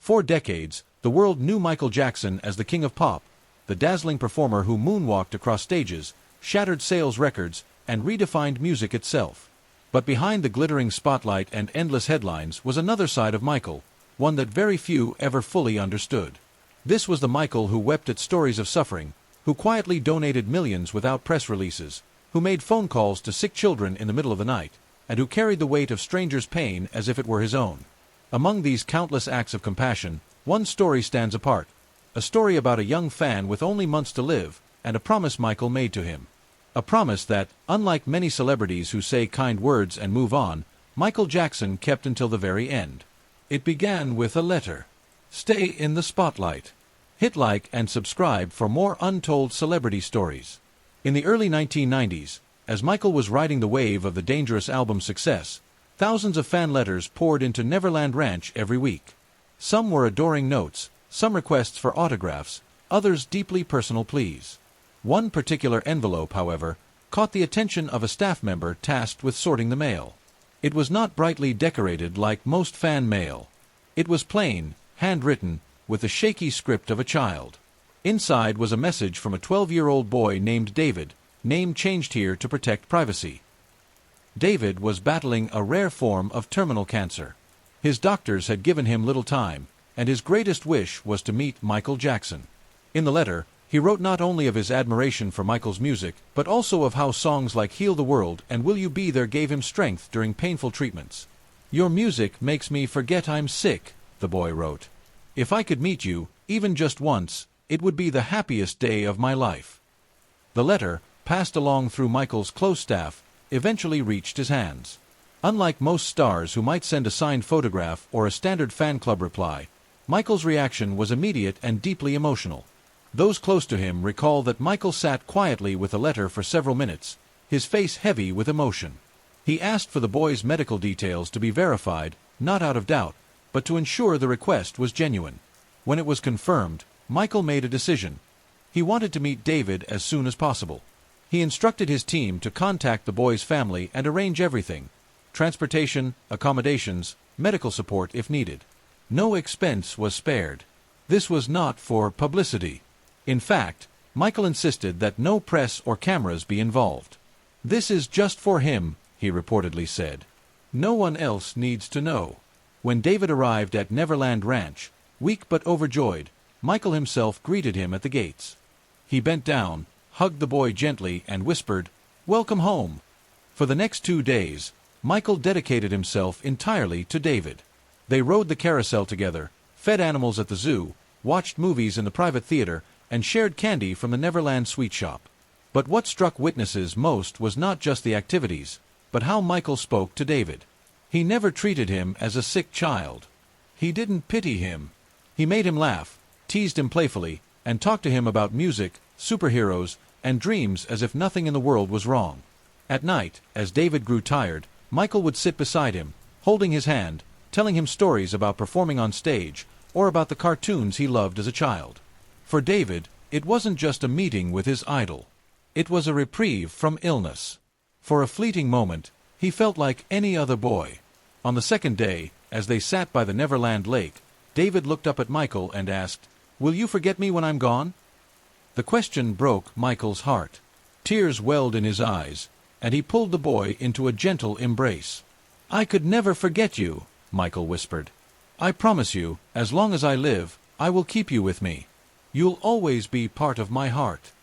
For decades, the world knew Michael Jackson as the king of pop, the dazzling performer who moonwalked across stages, shattered sales records, and redefined music itself. But behind the glittering spotlight and endless headlines was another side of Michael, one that very few ever fully understood. This was the Michael who wept at stories of suffering, who quietly donated millions without press releases, who made phone calls to sick children in the middle of the night, and who carried the weight of strangers' pain as if it were his own. Among these countless acts of compassion, one story stands apart, a story about a young fan with only months to live, and a promise Michael made to him. A promise that, unlike many celebrities who say kind words and move on, Michael Jackson kept until the very end. It began with a letter. Stay in the spotlight. Hit like and subscribe for more untold celebrity stories. In the early 1990s, as Michael was riding the wave of the Dangerous album's success, thousands of fan letters poured into Neverland Ranch every week. Some were adoring notes, some requests for autographs, others deeply personal pleas. One particular envelope, however, caught the attention of a staff member tasked with sorting the mail. It was not brightly decorated like most fan mail. It was plain, handwritten, with the shaky script of a child. Inside was a message from a 12-year-old boy named David, name changed here to protect privacy. David was battling a rare form of terminal cancer. His doctors had given him little time, and his greatest wish was to meet Michael Jackson. In the letter, he wrote not only of his admiration for Michael's music, but also of how songs like Heal the World and Will You Be There gave him strength during painful treatments. Your music makes me forget I'm sick, the boy wrote. If I could meet you, even just once, it would be the happiest day of my life. The letter, passed along through Michael's close staff, eventually reached his hands. Unlike most stars who might send a signed photograph or a standard fan club reply, Michael's reaction was immediate and deeply emotional. Those close to him recall that Michael sat quietly with the letter for several minutes, his face heavy with emotion. He asked for the boy's medical details to be verified, not out of doubt, but to ensure the request was genuine. When it was confirmed, Michael made a decision. He wanted to meet David as soon as possible. He instructed his team to contact the boy's family and arrange everything: transportation, accommodations, medical support if needed. No expense was spared. This was not for publicity. In fact, Michael insisted that no press or cameras be involved. "This is just for him," he reportedly said. "No one else needs to know." When David arrived at Neverland Ranch, weak but overjoyed, Michael himself greeted him at the gates. He bent down, hugged the boy gently, and whispered, "Welcome home." For the next 2 days, Michael dedicated himself entirely to David. They rode the carousel together, fed animals at the zoo, watched movies in the private theater, and shared candy from the Neverland sweet shop. But what struck witnesses most was not just the activities, but how Michael spoke to David. He never treated him as a sick child. He didn't pity him. He made him laugh, teased him playfully, and talked to him about music, superheroes, and dreams as if nothing in the world was wrong. At night, as David grew tired, Michael would sit beside him, holding his hand, telling him stories about performing on stage, or about the cartoons he loved as a child. For David, it wasn't just a meeting with his idol. It was a reprieve from illness. For a fleeting moment, he felt like any other boy. On the second day, as they sat by the Neverland lake, David looked up at Michael and asked, "Will you forget me when I'm gone?" The question broke Michael's heart. Tears welled in his eyes, and he pulled the boy into a gentle embrace. "I could never forget you," Michael whispered. "I promise you, as long as I live, I will keep you with me. You'll always be part of my heart."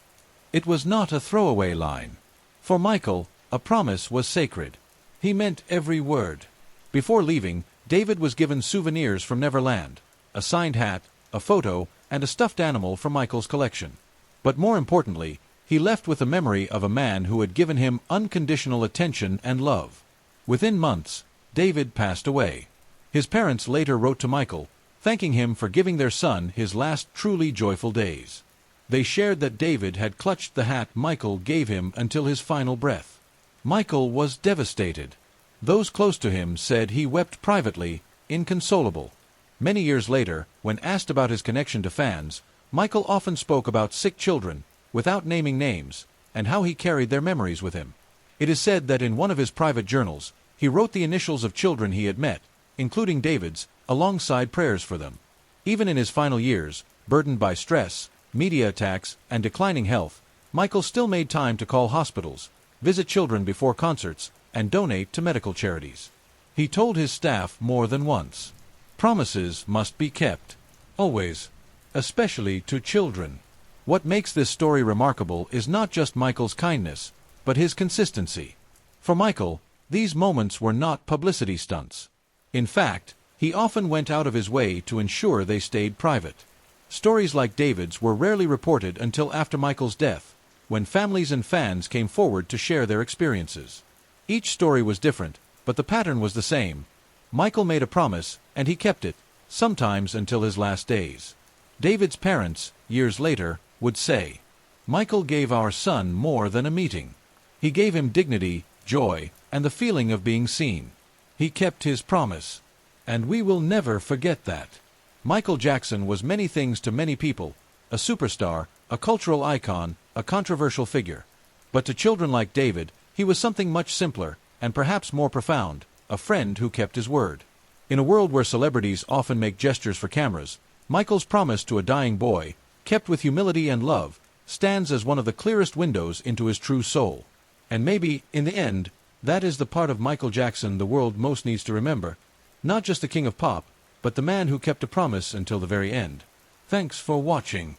It was not a throwaway line. For Michael, a promise was sacred. He meant every word. Before leaving, David was given souvenirs from Neverland: a signed hat, a photo, and a stuffed animal from Michael's collection. But more importantly, he left with the memory of a man who had given him unconditional attention and love. Within months, David passed away. His parents later wrote to Michael, thanking him for giving their son his last truly joyful days. They shared that David had clutched the hat Michael gave him until his final breath. Michael was devastated. Those close to him said he wept privately, inconsolable. Many years later, when asked about his connection to fans, Michael often spoke about sick children, without naming names, and how he carried their memories with him. It is said that in one of his private journals, he wrote the initials of children he had met, including David's, alongside prayers for them. Even in his final years, burdened by stress, media attacks, and declining health, Michael still made time to call hospitals, visit children before concerts, and donate to medical charities. He told his staff more than once, "Promises must be kept. Always. Especially to children." What makes this story remarkable is not just Michael's kindness, but his consistency. For Michael, these moments were not publicity stunts. In fact, he often went out of his way to ensure they stayed private. Stories like David's were rarely reported until after Michael's death, when families and fans came forward to share their experiences. Each story was different, but the pattern was the same. Michael made a promise, and he kept it, sometimes until his last days. David's parents, years later, would say, "Michael gave our son more than a meeting. He gave him dignity, joy, and the feeling of being seen. He kept his promise. And we will never forget that." Michael Jackson was many things to many people: a superstar, a cultural icon, a controversial figure. But to children like David, he was something much simpler, and perhaps more profound: a friend who kept his word. In a world where celebrities often make gestures for cameras, Michael's promise to a dying boy, kept with humility and love, stands as one of the clearest windows into his true soul. And maybe, in the end, that is the part of Michael Jackson the world most needs to remember. Not just the king of pop, but the man who kept a promise until the very end. Thanks for watching.